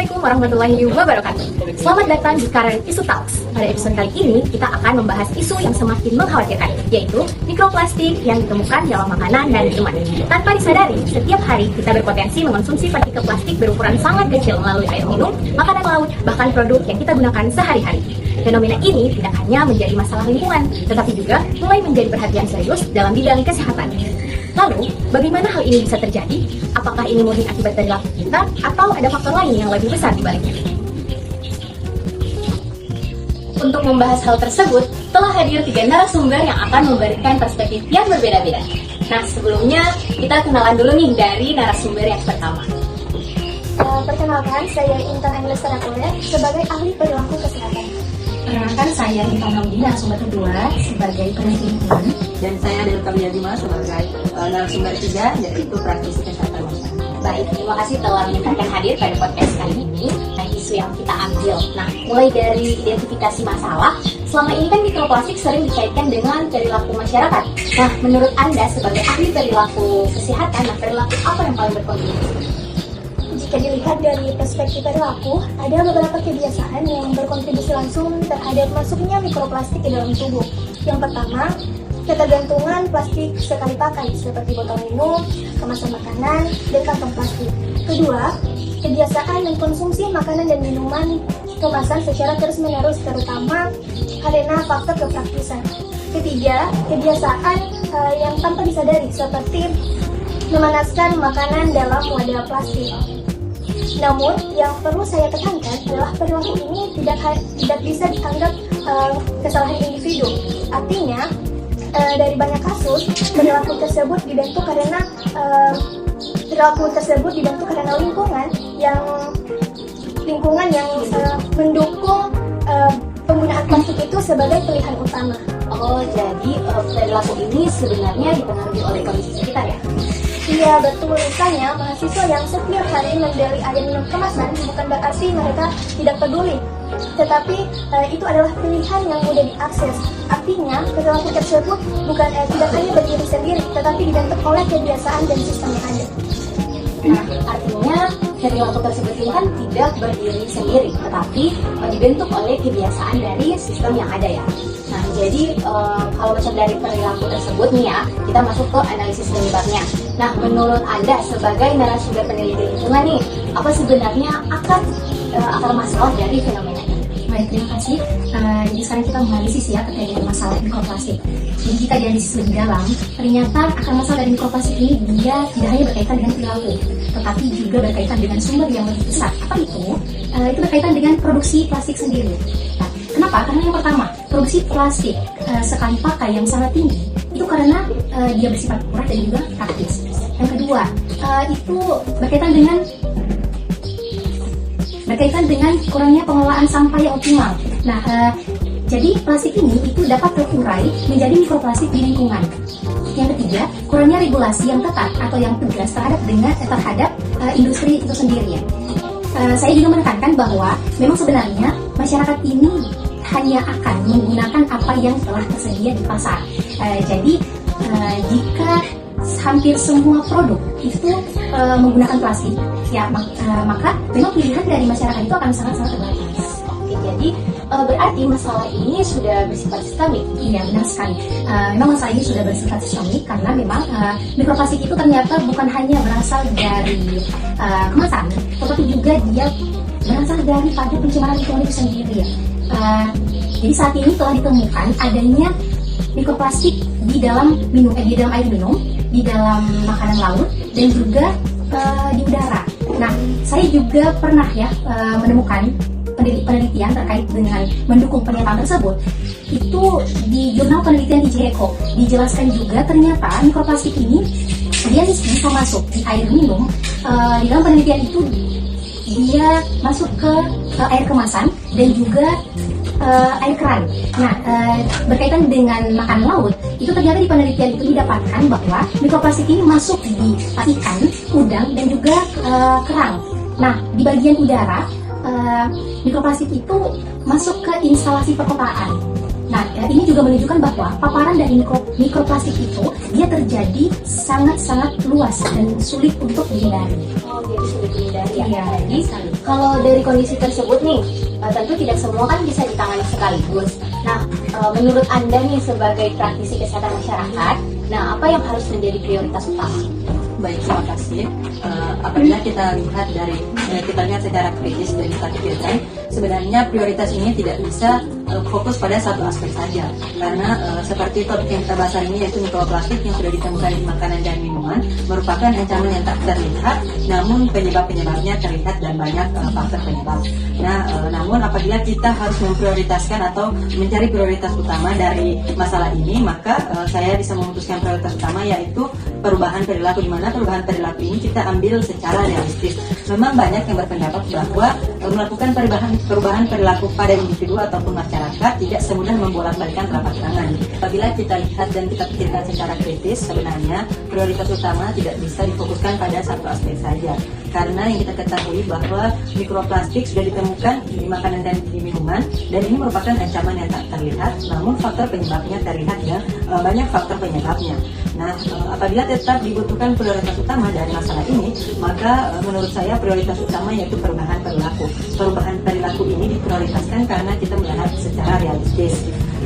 Assalamualaikum warahmatullahi wabarakatuh. Selamat datang di Current Issue Talks. Pada episode kali ini, kita akan membahas isu yang semakin mengkhawatirkan, yaitu mikroplastik yang ditemukan dalam makanan dan minuman. Tanpa disadari, setiap hari kita berpotensi mengonsumsi partikel plastik berukuran sangat kecil melalui air minum, makanan laut, bahkan produk yang kita gunakan sehari-hari. Fenomena ini tidak hanya menjadi masalah lingkungan, tetapi juga mulai menjadi perhatian serius dalam bidang kesehatan. Lalu, bagaimana hal ini bisa terjadi? Apakah ini murni akibat perilaku kita, atau ada faktor lain yang lebih besar di baliknya? Untuk membahas hal tersebut, telah hadir 3 narasumber yang akan memberikan perspektif yang berbeda-beda. Nah, sebelumnya kita kenalan dulu nih dari narasumber yang pertama. Perkenalkan, saya Intan Angeles Tarakule sebagai ahli perilaku kesehatan. Perkenalkan, saya Intan Naudi, narasumber kedua sebagai peneliti lingkungan. Dan saya Delta Wiadima sebagai narasumber 3, yaitu praktisi kesehatan masyarakat. Baik, terima kasih telah menyempatkan hadir pada podcast kali ini. Nah, isu yang kita ambil. Nah, mulai dari identifikasi masalah, selama ini kan mikroplastik sering dikaitkan dengan perilaku masyarakat. Nah, menurut Anda sebagai ahli perilaku kesehatan, perilaku apa yang paling berkontribusi? Jika dilihat dari perspektif perilaku, ada beberapa kebiasaan yang berkontribusi langsung terhadap masuknya mikroplastik ke dalam tubuh. Yang pertama, ketergantungan plastik sekali pakai seperti botol minum, kemasan makanan, dan kantong plastik. Kedua, kebiasaan mengkonsumsi makanan dan minuman kemasan secara terus-menerus, terutama karena faktor kepraktisan. Ketiga, kebiasaan yang tanpa disadari seperti memanaskan makanan dalam wadah plastik. Namun, yang perlu saya tekankan adalah perilaku ini tidak bisa dianggap kesalahan individu. Artinya, dari banyak kasus perilaku tersebut dibentuk karena lingkungan yang mendukung penggunaan plastik itu sebagai pilihan utama. Oh, jadi perilaku ini sebenarnya dipengaruhi oleh kondisi sekitar ya? Iya, betul. Misalnya, mahasiswa yang setiap hari membeli air minum kemasan bukan berarti mereka tidak peduli, tetapi itu adalah pilihan yang mudah diakses. Artinya, perilaku tersebut tidak hanya berdiri sendiri, tetapi dibentuk oleh kebiasaan dan sistem yang ada. Nah, artinya perilaku tersebut ini kan tidak berdiri sendiri, tetapi dibentuk oleh kebiasaan dari sistem yang ada ya. Nah, jadi kalau macam dari perilaku tersebut nih ya, kita masuk ke analisis penyebabnya. Nah, menurut Anda sebagai narasumber peneliti lingkungan nih, apa sebenarnya akar masalah dari fenomena ini? Baik, terima kasih. Jadi sekarang kita menganalisis ya terkait dengan masalah mikroplastik. Jadi jika dianalisis lebih dalam, ternyata akar masalah dari mikroplastik ini dia tidak hanya berkaitan dengan perilaku, tetapi juga berkaitan dengan sumber yang lebih besar. Apa itu? Itu berkaitan dengan produksi plastik sendiri. Nah, kenapa? Karena yang pertama, produksi plastik sekali pakai yang sangat tinggi itu karena dia bersifat murah dan juga praktis. Yang kedua, itu berkaitan dengan kurangnya pengelolaan sampah yang optimal. Nah, jadi plastik ini itu dapat terurai menjadi mikroplastik di lingkungan. Yang ketiga, kurangnya regulasi yang ketat atau yang tegas terhadap industri itu sendiri. Saya juga menekankan bahwa memang sebenarnya masyarakat ini hanya akan menggunakan apa yang telah tersedia di pasar. Jadi jika hampir semua produk itu menggunakan plastik, ya maka memang pilihan dari masyarakat itu akan sangat-sangat terbatas. Oke, jadi berarti masalah ini sudah bersifat sistemik. Iya, benar sekali. Memang masalah ini sudah bersifat sistemik karena memang mikroplastik itu ternyata bukan hanya berasal dari kemasan, tetapi juga dia berasal daripada pencemaran lingkungan itu sendiri ya. Jadi saat ini telah ditemukan adanya mikroplastik di dalam air minum, di dalam makanan laut, dan juga di udara. Nah, saya juga pernah menemukan penelitian terkait dengan mendukung pernyataan tersebut. Itu di jurnal penelitian di Eko dijelaskan juga ternyata mikroplastik ini dia bisa masuk di air minum. Di dalam penelitian itu dia masuk ke air kemasan dan juga air keran. Nah, berkaitan dengan makan laut, itu ternyata di penelitian itu didapatkan bahwa mikroplastik ini masuk di ikan, udang, dan juga kerang. Nah, di bagian udara, mikroplastik itu masuk ke instalasi perkotaan. Nah, ini juga menunjukkan bahwa paparan dari mikroplastik itu dia terjadi sangat-sangat luas dan sulit untuk dihindari. Oh, jadi sulit dihindari ya. Iya, Jadi kalau dari kondisi tersebut nih, tentu tidak semua kan bisa ditangani sekaligus. Nah, menurut Anda nih sebagai praktisi kesehatan masyarakat, nah apa yang harus menjadi prioritas utama? Baik, terima kasih. Apabila kita lihat secara kritis dan kita pikirkan, sebenarnya prioritas ini tidak bisa fokus pada satu aspek saja, karena seperti topik yang kita bahas hari ini, yaitu mikroplastik yang sudah ditemukan di makanan dan minuman merupakan ancaman yang tak terlihat, namun penyebab-penyebabnya terlihat dan banyak faktor penyebab. Namun apabila kita harus memprioritaskan atau mencari prioritas utama dari masalah ini, maka saya bisa memutuskan prioritas utama yaitu perubahan perilaku, di mana perubahan perilaku ini kita ambil secara realistis. Memang banyak yang berpendapat bahwa melakukan perubahan perilaku pada individu ataupun masyarakat tidak semudah membolak-balikan telapak tangan. Apabila kita lihat dan kita pikirkan secara kritis, sebenarnya prioritas utama tidak bisa difokuskan pada satu aspek saja. Karena yang kita ketahui bahwa mikroplastik sudah ditemukan di makanan dan di minuman, dan ini merupakan ancaman yang tak terlihat, namun faktor penyebabnya terlihat ya, banyak faktor penyebabnya. Nah, apabila tetap dibutuhkan prioritas utama dari masalah ini, maka menurut saya prioritas utama yaitu perubahan perilaku. Perubahan perilaku ini diprioritaskan karena kita melihat secara realistis.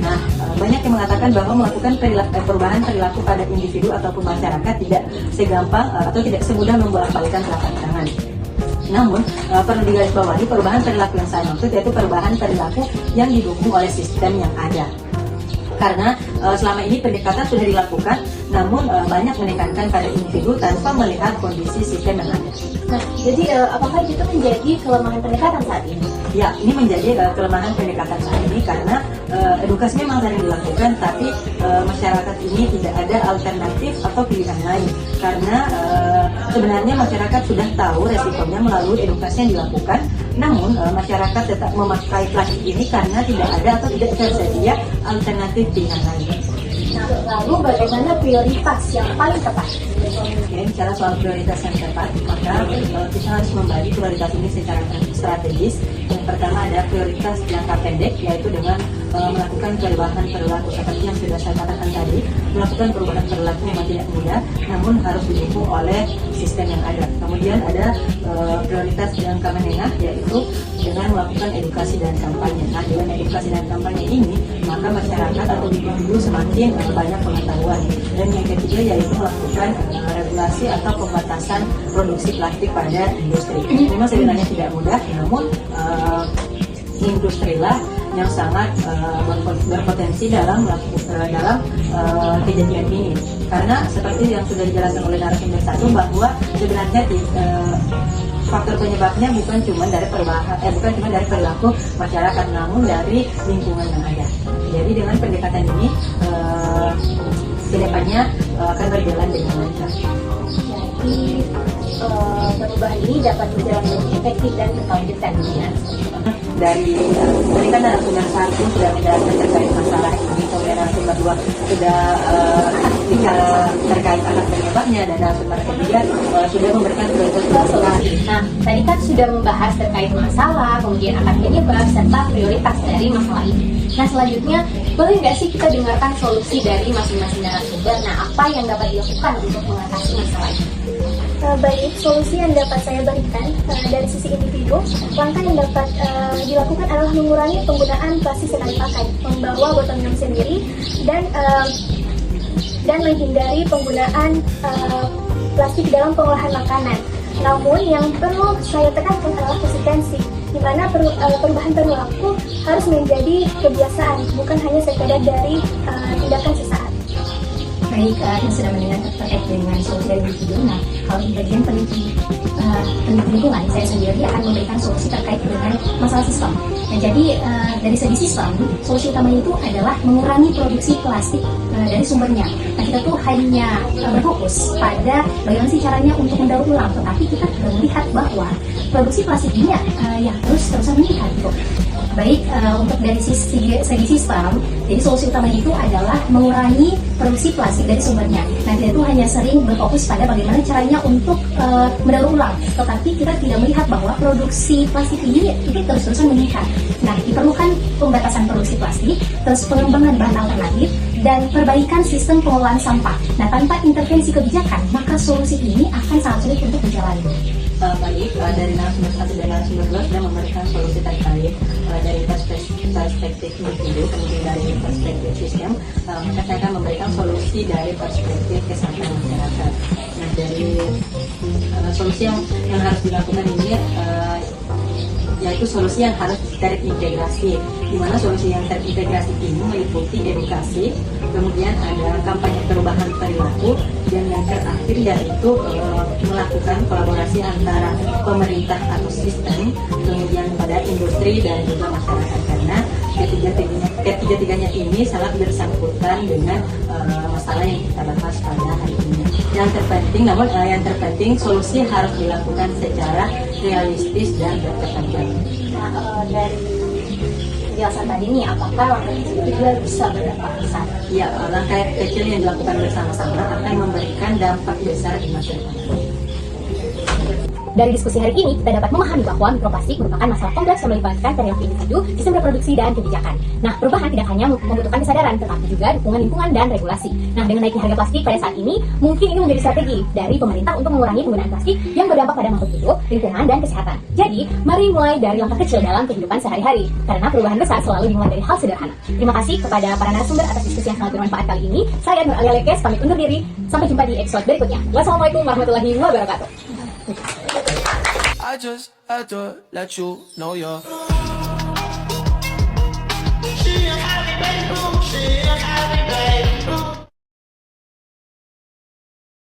Nah, banyak yang mengatakan bahwa melakukan perubahan perilaku pada individu ataupun masyarakat tidak segampang atau tidak semudah membolak-balikan telapak tangan. Namun, perlu digarisbawahi perubahan perilaku yang saya maksud yaitu perubahan perilaku yang didukung oleh sistem yang ada. Karena selama ini pendekatan sudah dilakukan, namun banyak menekankan pada individu tanpa melihat kondisi sistem yang ada. Nah, jadi apakah itu menjadi kelemahan pendekatan saat ini? Ya, ini menjadi kelemahan pendekatan saat ini karena edukasi memang sering dilakukan, tapi masyarakat ini tidak ada alternatif atau pilihan lain. Karena sebenarnya masyarakat sudah tahu resikonya melalui edukasi yang dilakukan, namun masyarakat tetap memakai plastik ini karena tidak ada atau tidak tersedia alternatif pilihan lain. Nah, lalu bagaimana prioritas yang paling tepat? Oke, bicara soal prioritas yang tepat, maka kita harus membagi prioritas ini secara strategis. Yang pertama ada prioritas jangka pendek, yaitu dengan melakukan perubahan perilaku seperti yang sudah saya katakan tadi. Melakukan perubahan perilaku memang tidak mudah, namun harus didukung oleh sistem yang ada. Kemudian ada prioritas jangka menengah, yaitu dengan melakukan edukasi dan kampanye. Nah, dengan edukasi dan kampanye ini, maka masyarakat atau individu semakin banyak pengetahuan. Dan yang ketiga yaitu melakukan regulasi atau pembatasan produksi plastik pada industri. Memang sebenarnya tidak mudah, namun industri lah yang sangat berpotensi dalam kejadian ini. Karena seperti yang sudah dijelaskan oleh narasumber satu, bahwa sebenarnya faktor penyebabnya bukan cuma dari perilaku masyarakat, namun dari lingkungan yang ada. Jadi dengan pendekatan ini kedepannya akan berjalan dengan lancar. Jadi perubahan ini dapat berjalan lebih efektif dan berkelanjutan ya. Dari kan narasumber satu sudah menjelaskan terkait masalah ini, kemudian narasumber dua sudah bicara terkait alat penyebabnya, dan narasumber ketiga sudah memberikan prioritas solusi. Nah, tadi kan sudah membahas terkait masalah, kemudian akan penyebab serta prioritas dari masalah ini. Nah, selanjutnya boleh nggak sih kita dengarkan solusi dari masing-masing narasumber? Nah, apa yang dapat dilakukan untuk mengatasi masalah ini? Baik, solusi yang dapat saya berikan dari sisi individu, langkah yang dapat dilakukan adalah mengurangi penggunaan plastik sekali pakai, membawa botol minum sendiri, dan menghindari penggunaan plastik dalam pengolahan makanan. Namun yang perlu saya tekankan adalah konsistensi, di mana perubahan perilaku harus menjadi kebiasaan, bukan hanya sekadar dari tindakan sesaat. Baik, kita sudah mendengar terkait dengan solusi dari individu. Nah, kalau di bagian peneliti lingkungan, saya sendiri akan memberikan solusi terkait dengan masalah sistem. Nah, jadi dari segi sistem, solusi utamanya itu adalah mengurangi produksi plastik dari sumbernya. Nah, kita tuh hanya berfokus pada bagaimana sih caranya untuk mendaur ulang, tetapi kita juga melihat bahwa produksi plastik ini ya terus-terusan meningkat gitu. Baik, untuk dari segi sistem, jadi solusi utama itu adalah mengurangi produksi plastik dari sumbernya. Nah, kita itu hanya sering berfokus pada bagaimana caranya untuk mendaur ulang, tetapi kita tidak melihat bahwa produksi plastik ini itu terus-terusan meningkat. Nah, diperlukan pembatasan produksi plastik, terus pengembangan bahan alternatif, dan perbaikan sistem pengelolaan sampah. Nah, tanpa intervensi kebijakan, maka solusi ini akan sangat sulit untuk dijalani. Baik, dari narasumber 1 dan narasumber 2 sudah memberikan solusi terkait dari perspektif individu, kemudian dari perspektif sistem, maka saya akan memberikan solusi dari perspektif kesehatan masyarakat. Nah, dari solusi yang harus dilakukan ini yaitu solusi yang harus terintegrasi, di mana solusi yang terintegrasi ini meliputi edukasi, kemudian ada kampanye perubahan perilaku, dan yang terakhir yaitu melakukan kolaborasi antara pemerintah atau sistem, kemudian pada industri dan juga masyarakat, karena ketiga-tiganya ini sangat bersangkutan dengan masalah yang kita bahas pada hari ini. Yang terpenting solusi harus dilakukan secara realistis dan berkepanjangan. Nah, dari penjelasan tadi nih, apakah langkah kecil itu juga bisa berdampak besar? Ya, langkah kecil yang dilakukan bersama-sama akan memberikan dampak besar di masa depan. Dari diskusi hari ini, kita dapat memahami bahwa mikroplastik merupakan masalah kompleks yang melibatkan perilaku individu, sistem reproduksi, dan kebijakan. Nah, perubahan tidak hanya membutuhkan kesadaran, tetapi juga dukungan lingkungan dan regulasi. Nah, dengan naiknya harga plastik pada saat ini, mungkin ini menjadi strategi dari pemerintah untuk mengurangi penggunaan plastik yang berdampak pada makhluk hidup, lingkungan, dan kesehatan. Jadi, mari mulai dari langkah kecil dalam kehidupan sehari-hari, karena perubahan besar selalu dimulai dari hal sederhana. Terima kasih kepada para narasumber atas diskusi yang sangat bermanfaat kali ini. Saya Nur Alia Lekes, pamit undur diri. Sampai jumpa di episode berikutnya. Wassalamualaikum warahmatullahi wabarakatuh. I just had to let you know you're. She a happy baby, she a happy baby.